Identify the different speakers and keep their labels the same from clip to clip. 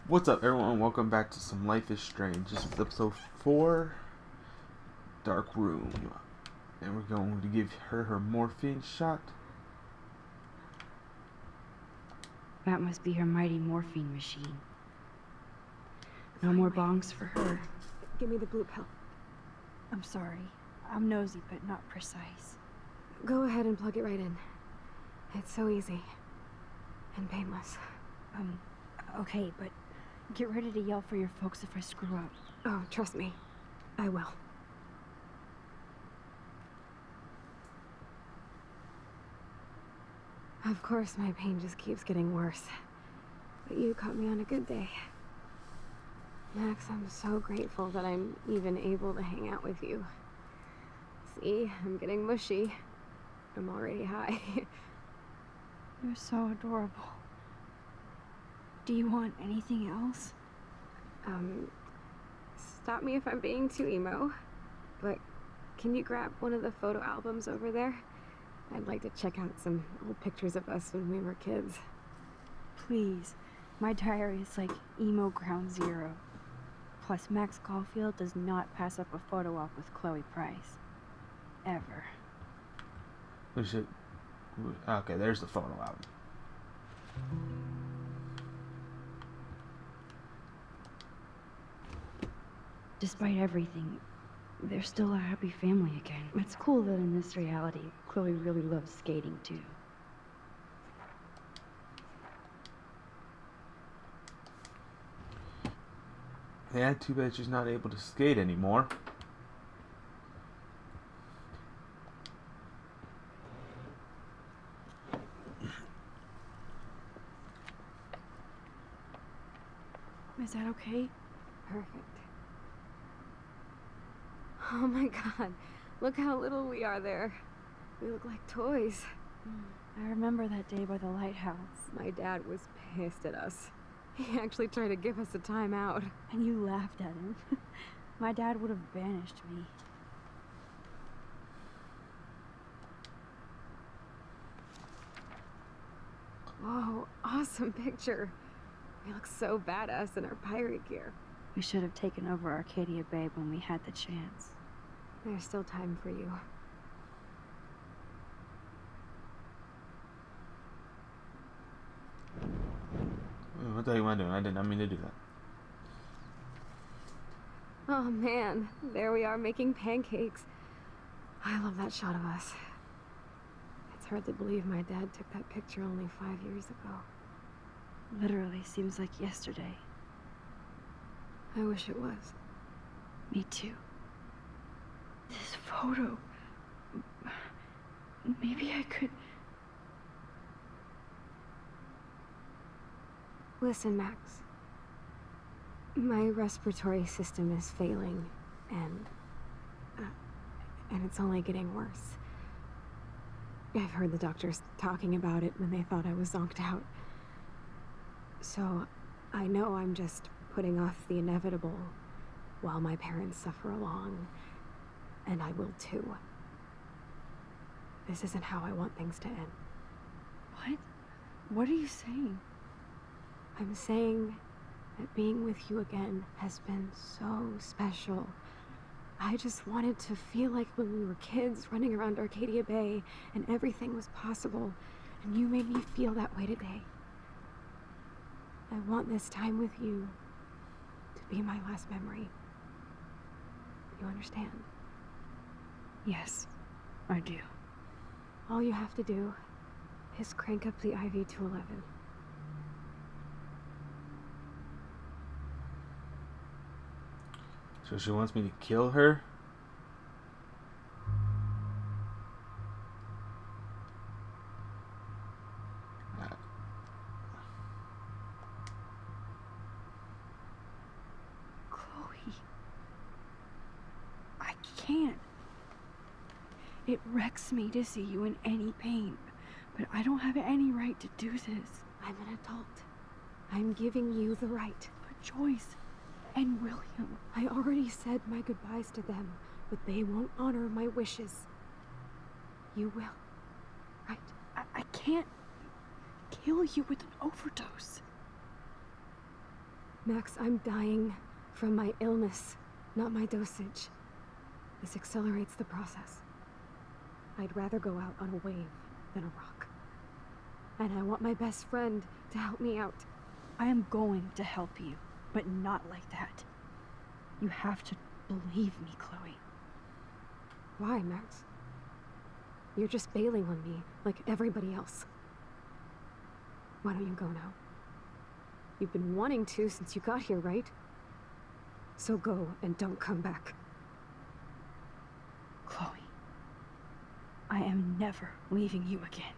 Speaker 1: What's up, everyone? Welcome back to some Life is Strange. This is episode 4, Dark Room. And we're going to give her morphine shot.
Speaker 2: That must be her mighty morphine machine. No more bongs for her.
Speaker 3: Give me the blue pill.
Speaker 4: I'm sorry. I'm nosy, but not precise.
Speaker 3: Go ahead and plug it right in. It's so easy. And painless.
Speaker 4: Okay, but get ready to yell for your folks if I screw up.
Speaker 3: Oh, trust me. I will. Of course, my pain just keeps getting worse. But you caught me on a good day. Max, I'm so grateful that I'm even able to hang out with you. See, I'm getting mushy. I'm already high.
Speaker 4: You're so adorable. Do you want anything else?
Speaker 3: Stop me if I'm being too emo, but can you grab one of the photo albums over there? I'd like to check out some old pictures of us when we were kids.
Speaker 4: Please. My diary is like emo ground zero. Plus, Max Caulfield does not pass up a photo op with Chloe Price. Ever.
Speaker 1: We should... Okay, there's the photo album.
Speaker 2: Despite everything, they're still a happy family again. It's cool that in this reality, Chloe really loves skating too.
Speaker 1: Yeah, too bad she's not able to skate anymore.
Speaker 4: Is that okay?
Speaker 3: Perfect. Oh my god, look how little we are there. We look like toys.
Speaker 4: I remember that day by the lighthouse.
Speaker 3: My dad was pissed at us. He actually tried to give us a timeout.
Speaker 4: And you laughed at him. My dad would have banished me.
Speaker 3: Whoa, awesome picture. We look so badass in our pirate gear.
Speaker 4: We should have taken over Arcadia Bay when we had the chance.
Speaker 3: There's still time for you.
Speaker 1: What the heck am I doing? I did not mean to do that.
Speaker 3: Oh man, there we are making pancakes. I love that shot of us. It's hard to believe my dad took that picture only 5 years ago.
Speaker 4: Literally seems like yesterday.
Speaker 3: I wish it was.
Speaker 4: Me too. This photo... Maybe I could...
Speaker 3: Listen, Max. My respiratory system is failing, and it's only getting worse. I've heard the doctors talking about it when they thought I was zonked out. So, I know I'm just putting off the inevitable while my parents suffer along, and I will too. This isn't how I want things to end.
Speaker 4: What? What are you saying?
Speaker 3: I'm saying that being with you again has been so special. I just wanted to feel like when we were kids running around Arcadia Bay and everything was possible, and you made me feel that way today. I want this time with you to be my last memory. You understand?
Speaker 4: Yes, I do.
Speaker 3: All you have to do is crank up the IV to 11.
Speaker 1: So she wants me to kill her?
Speaker 4: Chloe. I can't. It wrecks me to see you in any pain, but I don't have any right to do this.
Speaker 3: I'm an adult. I'm giving you the right.
Speaker 4: But Joyce and William...
Speaker 3: I already said my goodbyes to them, but they won't honor my wishes. You will, right?
Speaker 4: I can't kill you with an overdose.
Speaker 3: Max, I'm dying from my illness, not my dosage. This accelerates the process. I'd rather go out on a wave than a rock. And I want my best friend to help me out.
Speaker 4: I am going to help you, but not like that. You have to believe me, Chloe.
Speaker 3: Why, Max? You're just bailing on me, like everybody else. Why don't you go now? You've been wanting to since you got here, right? So go and don't come back.
Speaker 4: Chloe, I am never leaving you again.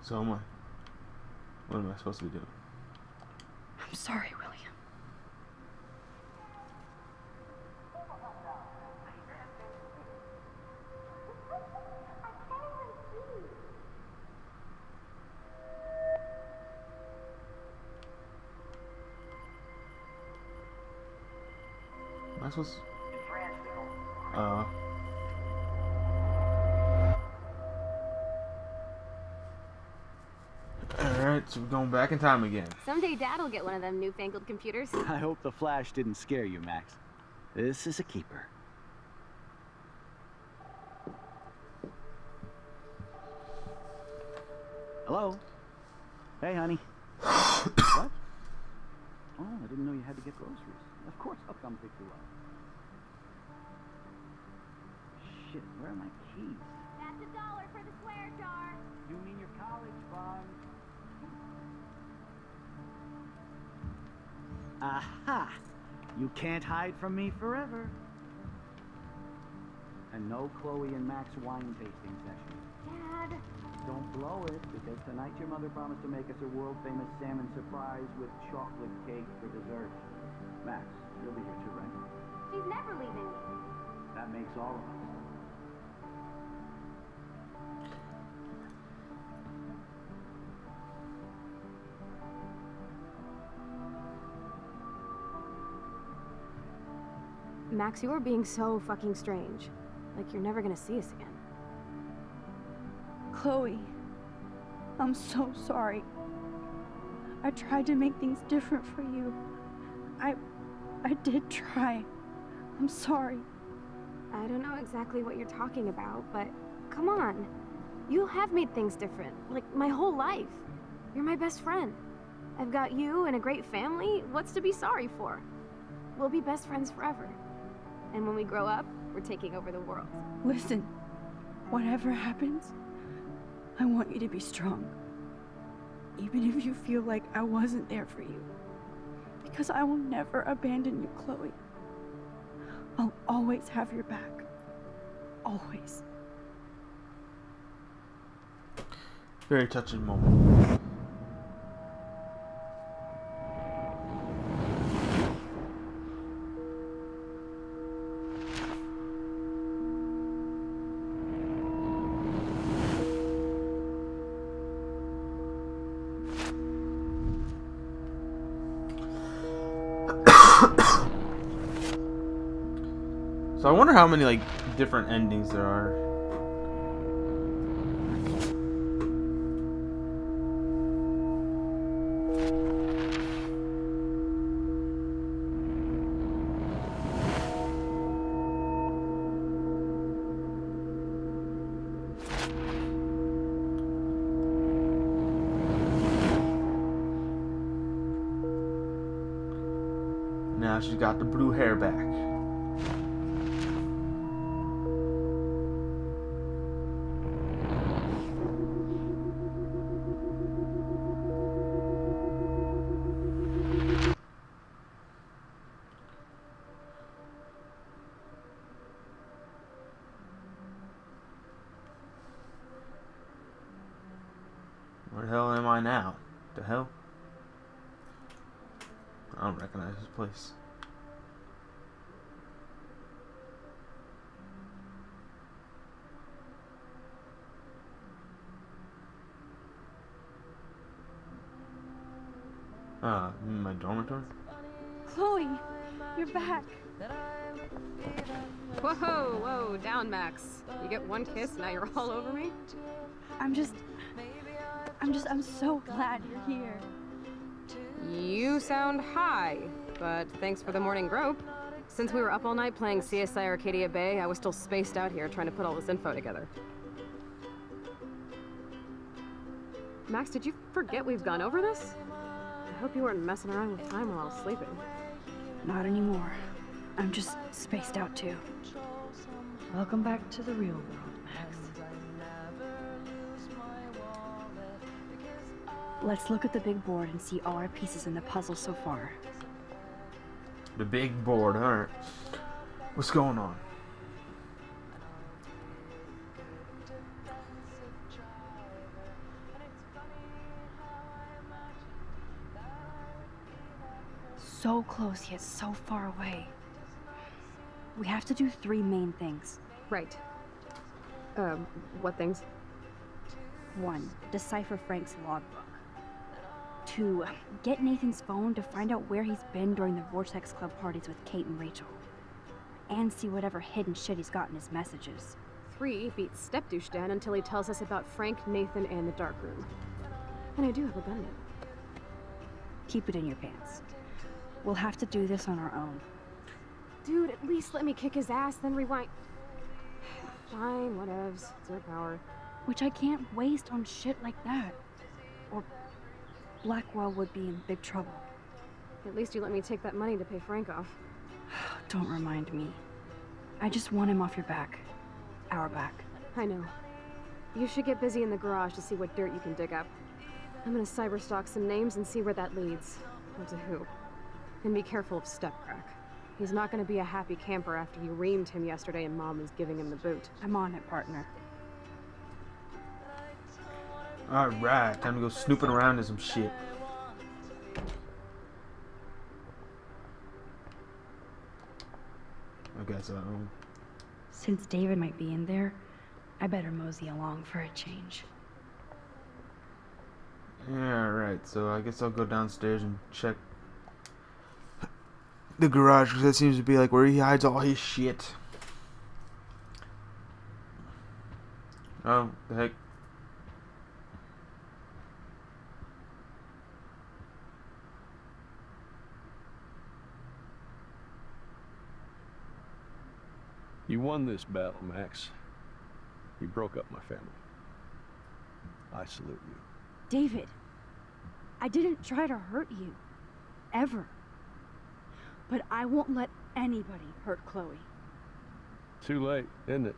Speaker 1: So am I. What am I supposed to be doing?
Speaker 4: I'm sorry, William.
Speaker 1: Am I supposed to... Alright, so we're going back in time again.
Speaker 3: Someday Dad'll get one of them newfangled computers.
Speaker 5: I hope the flash didn't scare you, Max. This is a keeper. Hello? Hey, honey. What? Oh, I didn't know you had to get groceries. Of course I'll come pick you up. Shit, where are my keys?
Speaker 6: That's $1 for the swear jar.
Speaker 5: You mean your college fund? Aha! You can't hide from me forever. And no Chloe and Max wine tasting session.
Speaker 6: Dad.
Speaker 5: Don't blow it, because tonight your mother promised to make us a world-famous salmon surprise with chocolate cake for dessert. Max, you'll be here too, right?
Speaker 6: She's never leaving me.
Speaker 5: That makes all of us.
Speaker 3: Max, you are being so fucking strange. Like you're never gonna see us again.
Speaker 4: Chloe, I'm so sorry. I tried to make things different for you. I did try. I'm sorry.
Speaker 3: I don't know exactly what you're talking about, but come on. You have made things different, like my whole life. You're my best friend. I've got you and a great family. What's to be sorry for? We'll be best friends forever. And when we grow up, we're taking over the world.
Speaker 4: Listen, whatever happens, I want you to be strong. Even if you feel like I wasn't there for you. Because I will never abandon you, Chloe. I'll always have your back. Always.
Speaker 1: Very touching moment. So I wonder how many like different endings there are. Now she's got the blue hair back. Where the hell am I now? The hell? I don't recognize this place. My dormitory?
Speaker 4: Chloe, you're back.
Speaker 7: Whoa, whoa, down, Max. You get one kiss, now you're all over me?
Speaker 4: I'm so glad you're here.
Speaker 7: You sound high, but thanks for the morning grope. Since we were up all night playing CSI Arcadia Bay, I was still spaced out here trying to put all this info together. Max, did you forget we've gone over this? I hope you weren't messing around with time while I was sleeping.
Speaker 4: Not anymore. I'm just spaced out too.
Speaker 2: Welcome back to the real world, Max.
Speaker 4: Let's look at the big board and see all our pieces in the puzzle so far.
Speaker 1: The big board, alright. What's going on?
Speaker 4: So close yet so far away. We have to do 3 main things.
Speaker 7: Right. What things?
Speaker 4: 1. Decipher Frank's logbook. 2. Get Nathan's phone to find out where he's been during the Vortex Club parties with Kate and Rachel. And see whatever hidden shit he's got in his messages.
Speaker 7: 3. Beat Stepdouche Dan until he tells us about Frank, Nathan, and the dark room. And I do have a gun now.
Speaker 4: Keep it in your pants. We'll have to do this on our own.
Speaker 7: Dude, at least let me kick his ass, then rewind. Fine, whatevs. It's your power.
Speaker 4: Which I can't waste on shit like that. Or Blackwell would be in big trouble.
Speaker 7: At least you let me take that money to pay Frank off.
Speaker 4: Don't remind me. I just want him off your back. Our back.
Speaker 7: I know. You should get busy in the garage to see what dirt you can dig up. I'm gonna cyberstalk some names and see where that leads. Or to who. And be careful of Stepcrack. He's not gonna be a happy camper after you reamed him yesterday and Mom was giving him the boot.
Speaker 4: I'm on it, partner.
Speaker 1: Alright, time to go snooping around in some shit. I guess
Speaker 2: Since David might be in there, I better mosey along for a change.
Speaker 1: Yeah, right. So I guess I'll go downstairs and check the garage, because that seems to be like where he hides all his shit. Oh, the heck.
Speaker 8: You won this battle, Max. You broke up my family. I salute you.
Speaker 4: David, I didn't try to hurt you. Ever. But I won't let anybody hurt Chloe.
Speaker 8: Too late, isn't it?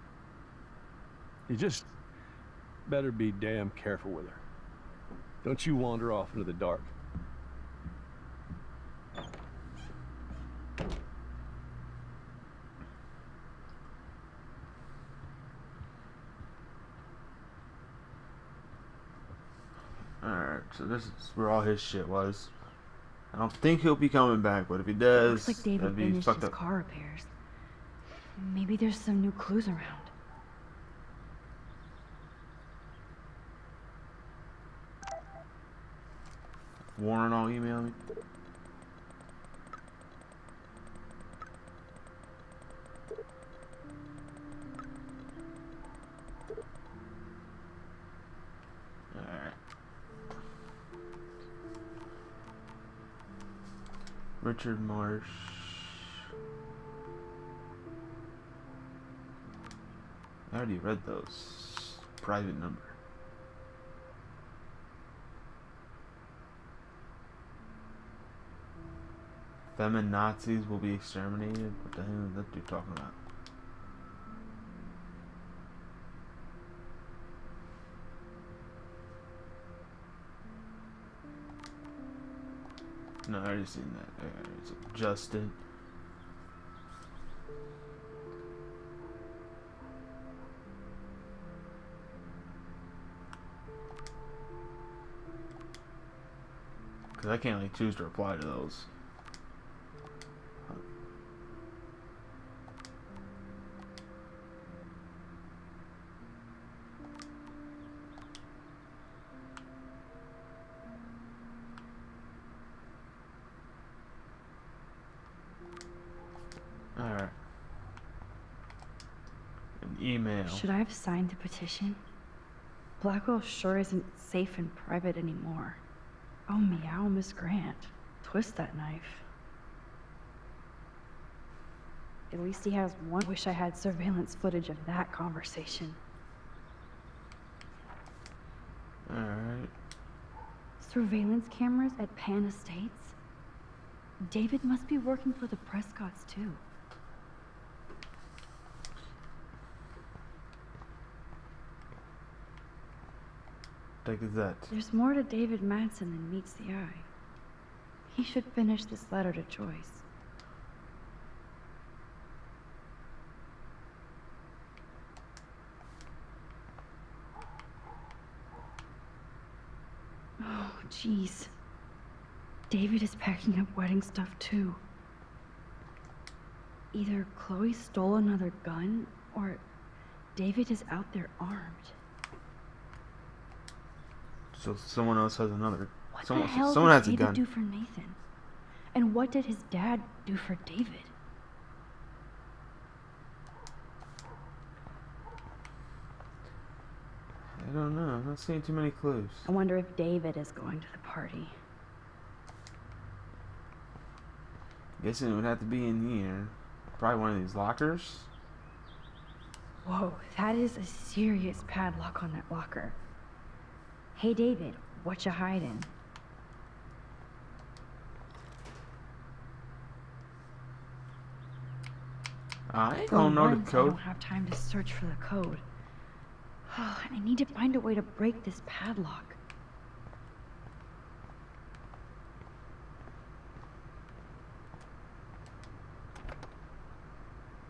Speaker 8: You just better be damn careful with her. Don't you wander off into the dark.
Speaker 1: Alright, so this is where all his shit was. I don't think he'll be coming back, but if he does,
Speaker 2: Looks like David
Speaker 1: that'd be
Speaker 2: finished
Speaker 1: fucked
Speaker 2: his
Speaker 1: up.
Speaker 2: car repairs. Maybe there's some new clues around.
Speaker 1: Warren all email me. Alright. Richard Marsh. I already read those. Private number. Feminazis will be exterminated? What the hell is that dude talking about? No, I already seen that. It's Justin. Because I can't like choose to reply to those. Alright. An email.
Speaker 2: Should I have signed the petition? Blackwell sure isn't safe and private anymore. Oh, meow, Miss Grant. Twist that knife. At least he has one. Wish I had surveillance footage of that conversation.
Speaker 1: Alright.
Speaker 2: Surveillance cameras at Pan Estates? David must be working for the Prescotts, too.
Speaker 1: Take that.
Speaker 2: There's more to David Madsen than meets the eye. He should finish this letter to Joyce. Oh, jeez. David is packing up wedding stuff too. Either Chloe stole another gun, or David is out there armed.
Speaker 1: So someone else has another.
Speaker 2: What
Speaker 1: Someone
Speaker 2: the hell
Speaker 1: has
Speaker 2: did
Speaker 1: a
Speaker 2: David
Speaker 1: gun.
Speaker 2: do for Nathan? And what did his dad do for David?
Speaker 1: I don't know. I'm not seeing too many clues.
Speaker 2: I wonder if David is going to the party.
Speaker 1: Guessing it would have to be in here. Probably one of these lockers.
Speaker 2: Whoa, that is a serious padlock on that locker. Hey David, what you hiding?
Speaker 1: I
Speaker 2: For
Speaker 1: don't know the
Speaker 2: once, I
Speaker 1: code.
Speaker 2: don't have time to search for the code. I need to find a way to break this padlock.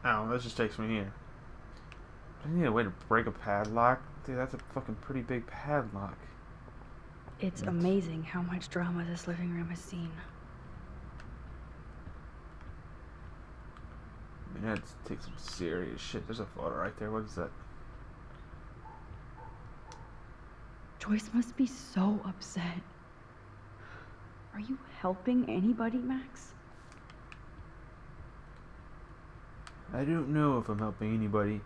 Speaker 1: Oh, that just takes me here. I need a way to break a padlock. Dude, that's a fucking pretty big padlock.
Speaker 2: It's amazing how much drama this living room has seen.
Speaker 1: I mean, that takes some serious shit. There's a photo right there. What is that?
Speaker 2: Joyce must be so upset. Are you helping anybody, Max?
Speaker 1: I don't know if I'm helping anybody,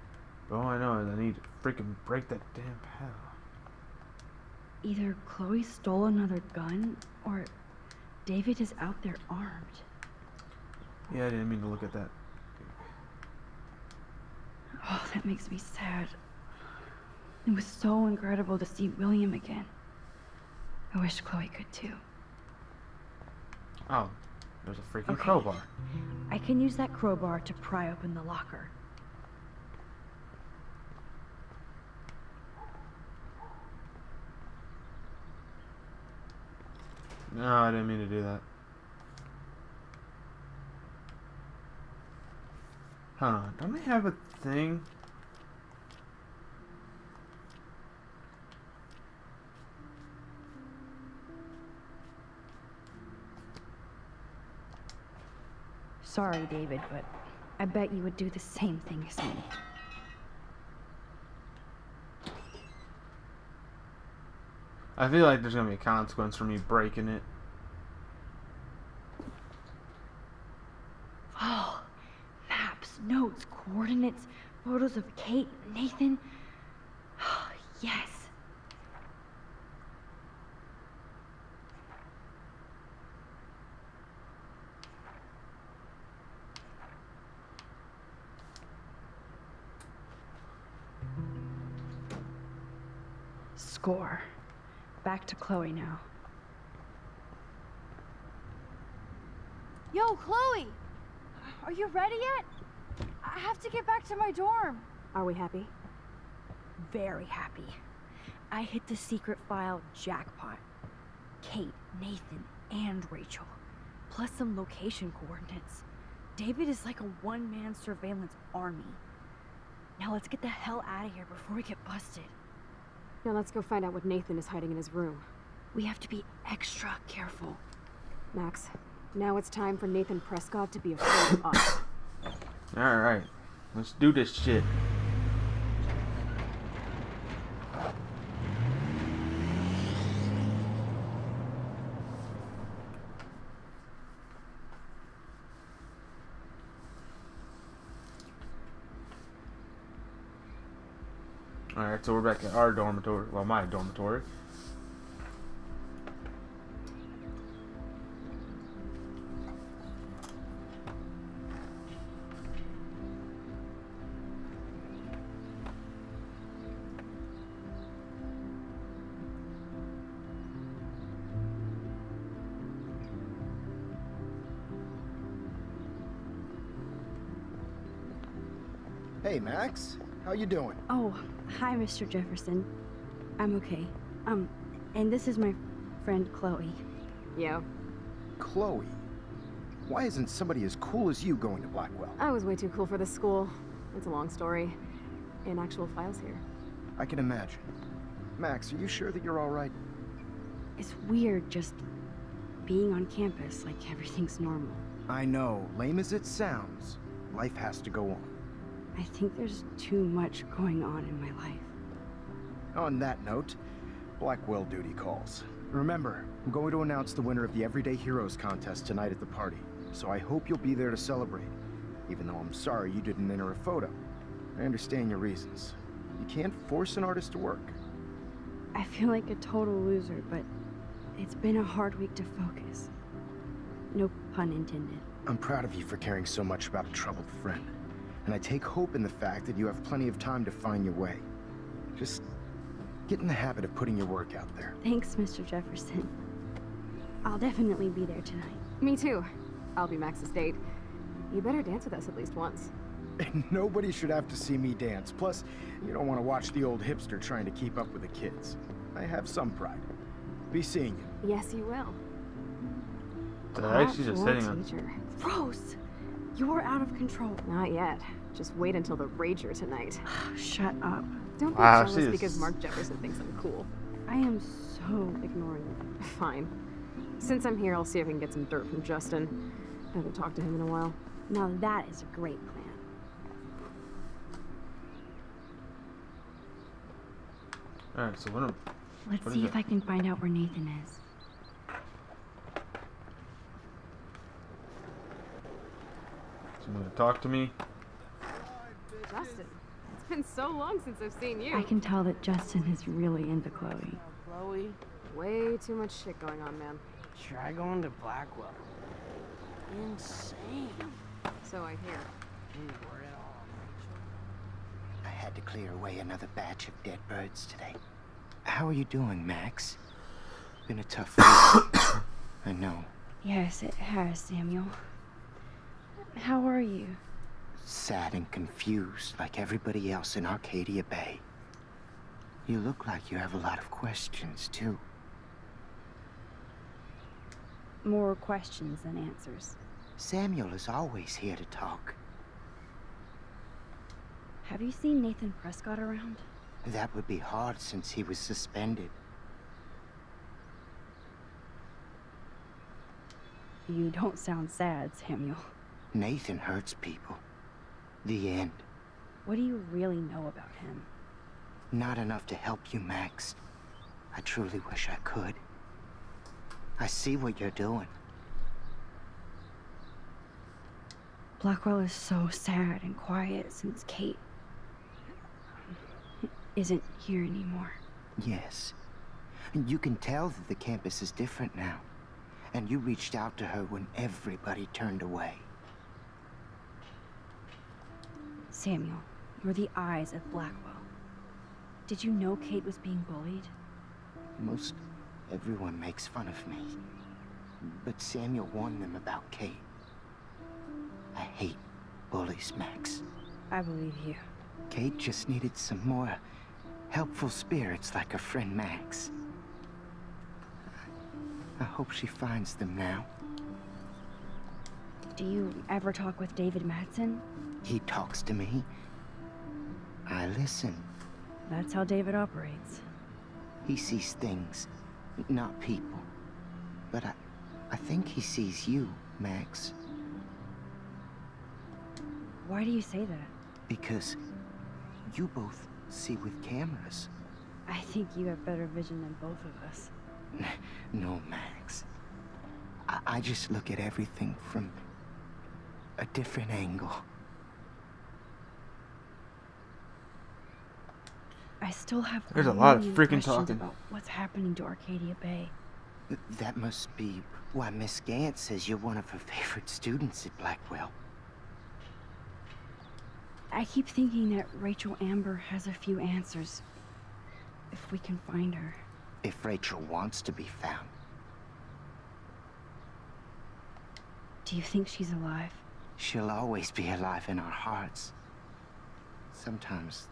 Speaker 1: but all I know is I need to freaking break that damn padlock.
Speaker 2: Either Chloe stole another gun, or David is out there armed.
Speaker 1: Yeah, I didn't mean to look at that.
Speaker 2: Oh, that makes me sad. It was so incredible to see William again. I wish Chloe could too.
Speaker 1: Oh, there's a freaking
Speaker 2: Okay.
Speaker 1: crowbar.
Speaker 2: I can use that crowbar to pry open the locker.
Speaker 1: No, I didn't mean to do that. Hold on, don't they have a thing?
Speaker 2: Sorry, David, but I bet you would do the same thing as me.
Speaker 1: I feel like there's gonna be a consequence for me breaking it.
Speaker 2: Oh, maps, notes, coordinates, photos of Kate, Nathan. Yes. Score. Back to Chloe now.
Speaker 4: Yo, Chloe! Are you ready yet? I have to get back to my dorm.
Speaker 7: Are we happy?
Speaker 2: Very happy. I hit the secret file jackpot. Kate, Nathan, and Rachel. Plus some location coordinates. David is like a one-man surveillance army. Now let's get the hell out of here before we get busted.
Speaker 7: Now let's go find out what Nathan is hiding in his room.
Speaker 2: We have to be extra careful.
Speaker 7: Max, now it's time for Nathan Prescott to be afraid of us.
Speaker 1: Alright, let's do this shit. Alright, so we're back at our dormitory. Well, my dormitory.
Speaker 9: Hey, Max. How you doing?
Speaker 4: Oh, hi, Mr. Jefferson. I'm okay. And this is my friend Chloe.
Speaker 7: Yeah,
Speaker 9: Chloe. Why isn't somebody as cool as you going to Blackwell?
Speaker 7: I was way too cool for this school. It's a long story. In actual files here.
Speaker 9: I can imagine. Max, are you sure that you're all right?
Speaker 4: It's weird just being on campus like everything's normal.
Speaker 9: I know. Lame as it sounds, life has to go on.
Speaker 4: I think there's too much going on in my life.
Speaker 9: On that note, Blackwell duty calls. Remember, I'm going to announce the winner of the Everyday Heroes contest tonight at the party, so I hope you'll be there to celebrate, even though I'm sorry you didn't enter a photo. I understand your reasons. You can't force an artist to work.
Speaker 4: I feel like a total loser, but it's been a hard week to focus. No pun intended.
Speaker 9: I'm proud of you for caring so much about a troubled friend, and I take hope in the fact that you have plenty of time to find your way. Just get in the habit of putting your work out there.
Speaker 4: Thanks, Mr. Jefferson. I'll definitely be there tonight.
Speaker 7: Me too. I'll be Max's date. You better dance with us at least once.
Speaker 9: And nobody should have to see me dance. Plus, you don't want to watch the old hipster trying to keep up with the kids. I have some pride. Be seeing you.
Speaker 7: Yes, you will.
Speaker 1: She's just sitting on.
Speaker 7: Teacher.
Speaker 4: Rose! You're out of control.
Speaker 7: Not yet. Just wait until the Rager tonight.
Speaker 4: Shut up.
Speaker 7: Don't be
Speaker 1: Wow,
Speaker 7: jealous
Speaker 1: she is-
Speaker 7: because Mark Jefferson thinks I'm cool.
Speaker 4: I am so ignoring you.
Speaker 7: Fine. Since I'm here, I'll see if I can get some dirt from Justin. I haven't talked to him in a while.
Speaker 4: Now that is a great plan.
Speaker 1: Alright, so what
Speaker 4: Let's
Speaker 1: What
Speaker 4: see
Speaker 1: is
Speaker 4: if
Speaker 1: it?
Speaker 4: I can find out where Nathan is.
Speaker 1: someone to talk to me?
Speaker 7: Justin, it's been so long since I've seen you.
Speaker 4: I can tell that Justin is really into Chloe.
Speaker 10: Chloe,
Speaker 7: Way too much shit going on, man.
Speaker 10: try going to Blackwell. Insane.
Speaker 7: So I hear.
Speaker 10: Any word at all,
Speaker 11: I had to clear away another batch of dead birds today. How are you doing, Max? Been a tough week. I know.
Speaker 4: Yes, it has, Samuel. How are you?
Speaker 11: Sad and confused like everybody else in Arcadia Bay. You look like you have a lot of questions, too.
Speaker 4: More questions than answers.
Speaker 11: Samuel is always here to talk.
Speaker 4: Have you seen Nathan Prescott around?
Speaker 11: That would be hard since he was suspended.
Speaker 4: You don't sound sad, Samuel.
Speaker 11: Nathan hurts people. The end.
Speaker 4: What do you really know about him?
Speaker 11: Not enough to help you, Max. I truly wish I could. I see what you're doing.
Speaker 4: Blackwell is so sad and quiet since Kate isn't here anymore.
Speaker 11: Yes. And you can tell that the campus is different now. And you reached out to her when everybody turned away.
Speaker 4: Samuel, you're the eyes of Blackwell. Did you know Kate was being bullied?
Speaker 11: Most everyone makes fun of me. But Samuel warned them about Kate. I hate bullies, Max.
Speaker 4: I believe you.
Speaker 11: Kate just needed some more helpful spirits like her friend Max. I hope she finds them now.
Speaker 4: Do you ever talk with David Madsen?
Speaker 11: He talks to me. I listen.
Speaker 4: That's how David operates.
Speaker 11: He sees things, not people. But I think he sees you, Max.
Speaker 4: Why do you say that?
Speaker 11: Because you both see with cameras.
Speaker 4: I think you have better vision than both of us.
Speaker 11: No, Max. I just look at everything from a different angle.
Speaker 2: I still have
Speaker 1: There's a lot of
Speaker 2: million
Speaker 1: freaking
Speaker 2: questions
Speaker 1: talking.
Speaker 2: about what's happening to Arcadia Bay.
Speaker 11: That must be why Miss Gant says you're one of her favorite students at Blackwell.
Speaker 2: I keep thinking that Rachel Amber has a few answers. If we can find her.
Speaker 11: If Rachel wants to be found.
Speaker 2: Do you think she's alive?
Speaker 11: She'll always be alive in our hearts. Sometimes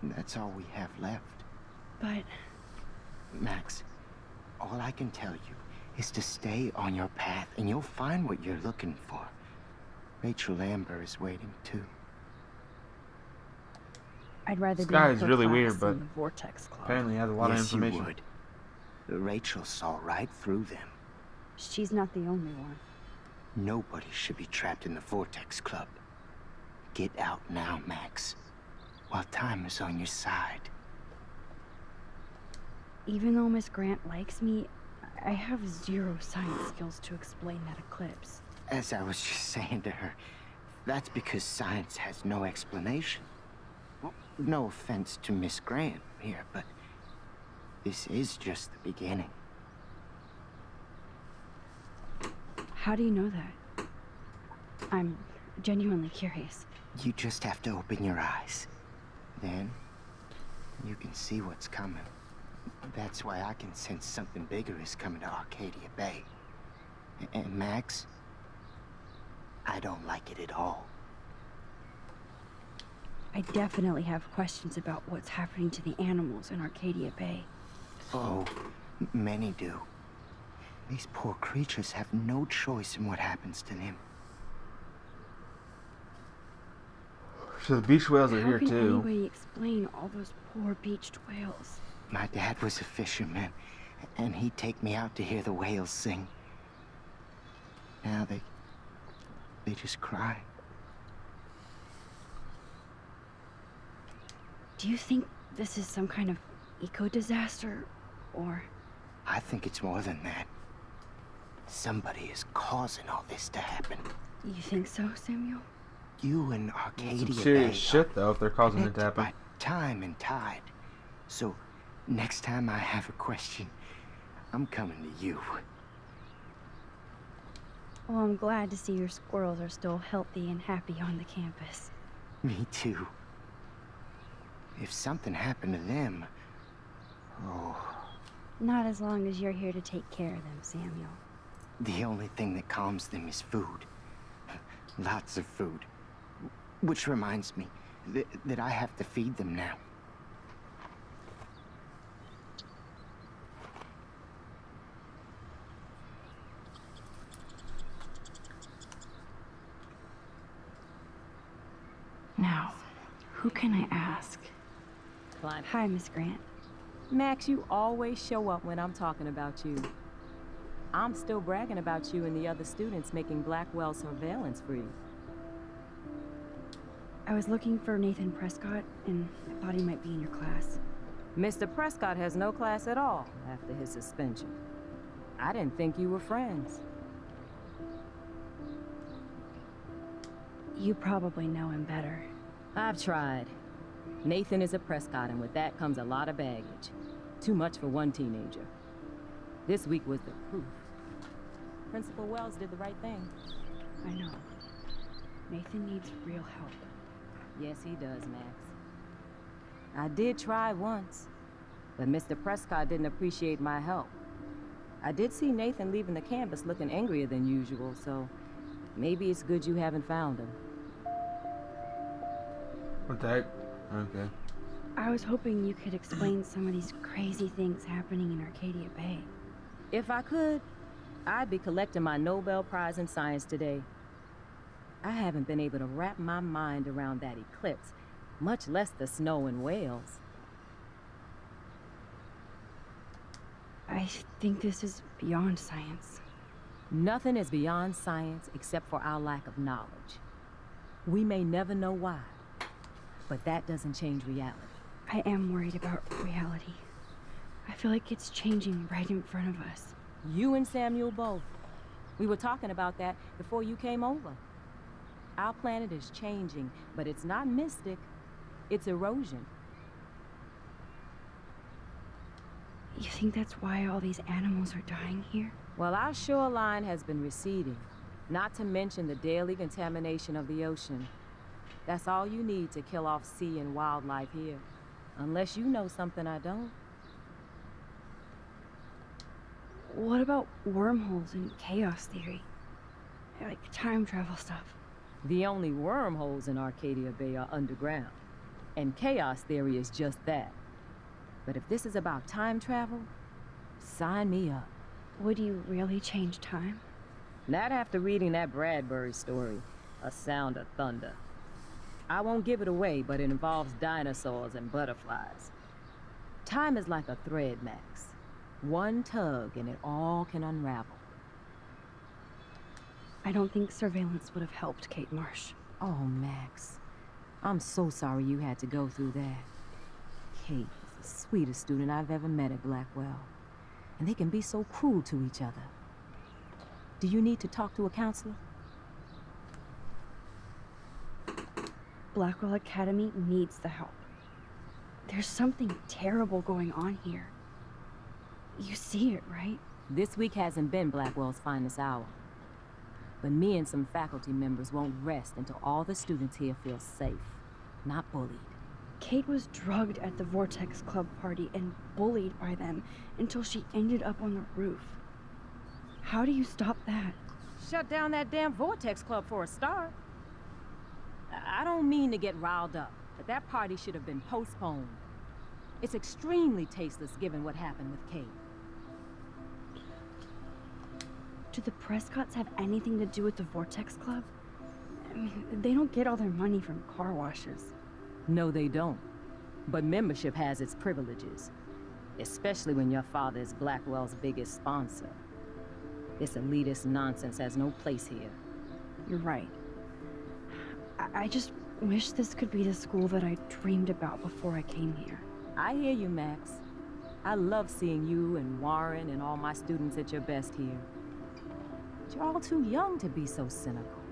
Speaker 11: that's all we have left.
Speaker 2: But...
Speaker 11: Max, all I can tell you is to stay on your path and you'll find what you're looking for. Rachel Amber is waiting too.
Speaker 2: I'd rather
Speaker 1: This
Speaker 2: be
Speaker 1: guy
Speaker 2: in
Speaker 1: is
Speaker 2: her
Speaker 1: really
Speaker 2: class
Speaker 1: weird,
Speaker 2: than
Speaker 1: but
Speaker 2: the Vortex Club.
Speaker 1: apparently has a lot of
Speaker 11: Yes,
Speaker 1: information.
Speaker 11: you would. Rachel saw right through them.
Speaker 2: She's not the only one.
Speaker 11: Nobody should be trapped in the Vortex Club. Get out now, Max, while time is on your side.
Speaker 2: Even though Miss Grant likes me, I have zero science skills to explain that eclipse.
Speaker 11: As I was just saying to her, that's because science has no explanation. Well, no offense to Miss Grant here, but this is just the beginning.
Speaker 2: How do you know that? I'm genuinely curious.
Speaker 11: You just have to open your eyes. Then, you can see what's coming. That's why I can sense something bigger is coming to Arcadia Bay. And Max, I don't like it at all.
Speaker 2: I definitely have questions about what's happening to the animals in Arcadia Bay.
Speaker 11: Oh, many do. These poor creatures have no choice in what happens to them.
Speaker 1: So the beach whales are
Speaker 2: How
Speaker 1: here
Speaker 2: can
Speaker 1: too.
Speaker 2: anybody explain all those poor beached whales?
Speaker 11: My dad was a fisherman, and he'd take me out to hear the whales sing. Now they just cry.
Speaker 2: Do you think this is some kind of eco-disaster, or...
Speaker 11: I think it's more than that. Somebody is causing all this to happen.
Speaker 2: You think so, Samuel?
Speaker 11: You and Arcadia
Speaker 1: Some serious
Speaker 11: Bay
Speaker 1: shit though if they're causing it to
Speaker 11: connected
Speaker 1: happen.
Speaker 11: by time and tide. So, next time I have a question, I'm coming to you.
Speaker 2: Well, I'm glad to see your squirrels are still healthy and happy on the campus.
Speaker 11: Me too. If something happened to them, oh,
Speaker 2: Not as long as you're here to take care of them, Samuel.
Speaker 11: the only thing that calms them is food. Lots of food. Which reminds me that I have to feed them now.
Speaker 2: Now, who can I ask?
Speaker 12: Climb.
Speaker 2: Hi, Miss Grant.
Speaker 12: Max, you always show up when I'm talking about you. I'm still bragging about you and the other students making Blackwell surveillance free.
Speaker 2: I was looking for Nathan Prescott, and I thought he might be in your class.
Speaker 12: Mr. Prescott has no class at all after his suspension. I didn't think you were friends.
Speaker 2: You probably know him better.
Speaker 12: I've tried. Nathan is a Prescott, and with that comes a lot of baggage. Too much for one teenager. This week was the proof. Principal Wells did the right thing.
Speaker 2: I know. Nathan needs real help.
Speaker 12: Yes, he does, Max. I did try once, but Mr. Prescott didn't appreciate my help. I did see Nathan leaving the campus looking angrier than usual, so maybe it's good you haven't found him.
Speaker 1: What the heck? Okay.
Speaker 2: I was hoping you could explain some of these crazy things happening in Arcadia Bay.
Speaker 12: If I could, I'd be collecting my Nobel Prize in Science today. I haven't been able to wrap my mind around that eclipse, much less the snow and whales.
Speaker 2: I think this is beyond science.
Speaker 12: Nothing is beyond science except for our lack of knowledge. We may never know why, but that doesn't change reality.
Speaker 2: I am worried about reality. I feel like it's changing right in front of us.
Speaker 12: You and Samuel both. We were talking about that before you came over. Our planet is changing, but it's not mystic. It's erosion.
Speaker 4: You think that's why all these animals are dying here?
Speaker 12: Well, our shoreline has been receding, not to mention the daily contamination of the ocean. That's all you need to kill off sea and wildlife here. Unless you know something I don't.
Speaker 4: What about wormholes and chaos theory? Like time travel stuff.
Speaker 12: The only wormholes in Arcadia Bay are underground. And chaos theory is just that. But if this is about time travel, sign me up.
Speaker 4: Would you really change time?
Speaker 12: Not after reading that Bradbury story, A Sound of Thunder. I won't give it away, but it involves dinosaurs and butterflies. Time is like a thread, Max. One tug and it all can unravel.
Speaker 4: I don't think surveillance would have helped Kate Marsh.
Speaker 12: Oh, Max. I'm so sorry you had to go through that. Kate is the sweetest student I've ever met at Blackwell. And they can be so cruel to each other. Do you need to talk to a counselor?
Speaker 4: Blackwell Academy needs the help. There's something terrible going on here. You see it, right?
Speaker 12: This week hasn't been Blackwell's finest hour. But me and some faculty members won't rest until all the students here feel safe, not bullied.
Speaker 4: Kate was drugged at the Vortex Club party and bullied by them until she ended up on the roof. How do you stop that?
Speaker 12: Shut down that damn Vortex Club for a start. I don't mean to get riled up, but that party should have been postponed. It's extremely tasteless given what happened with Kate.
Speaker 4: Do the Prescotts have anything to do with the Vortex Club? I mean, they don't get all their money from car washes.
Speaker 12: No, they don't. But membership has its privileges. Especially when your father is Blackwell's biggest sponsor. This elitist nonsense has no place here.
Speaker 4: You're right. I just wish this could be the school that I dreamed about before I came here.
Speaker 12: I hear you, Max. I love seeing you and Warren and all my students at your best here. But you're all too young to be so cynical.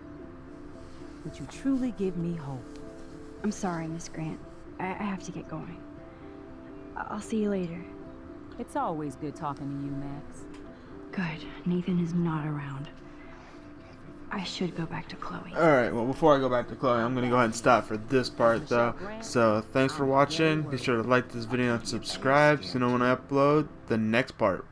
Speaker 12: But you truly give me hope.
Speaker 4: I'm sorry, Miss Grant. I have to get going. I'll see you later.
Speaker 12: It's always good talking to you, Max.
Speaker 4: Good. Nathan is not around. I should go back to Chloe.
Speaker 1: Alright, well, before I go back to Chloe, I'm going to go ahead and stop for this part, though. So, thanks for watching. Be sure to like this video and subscribe so you know when I upload the next part.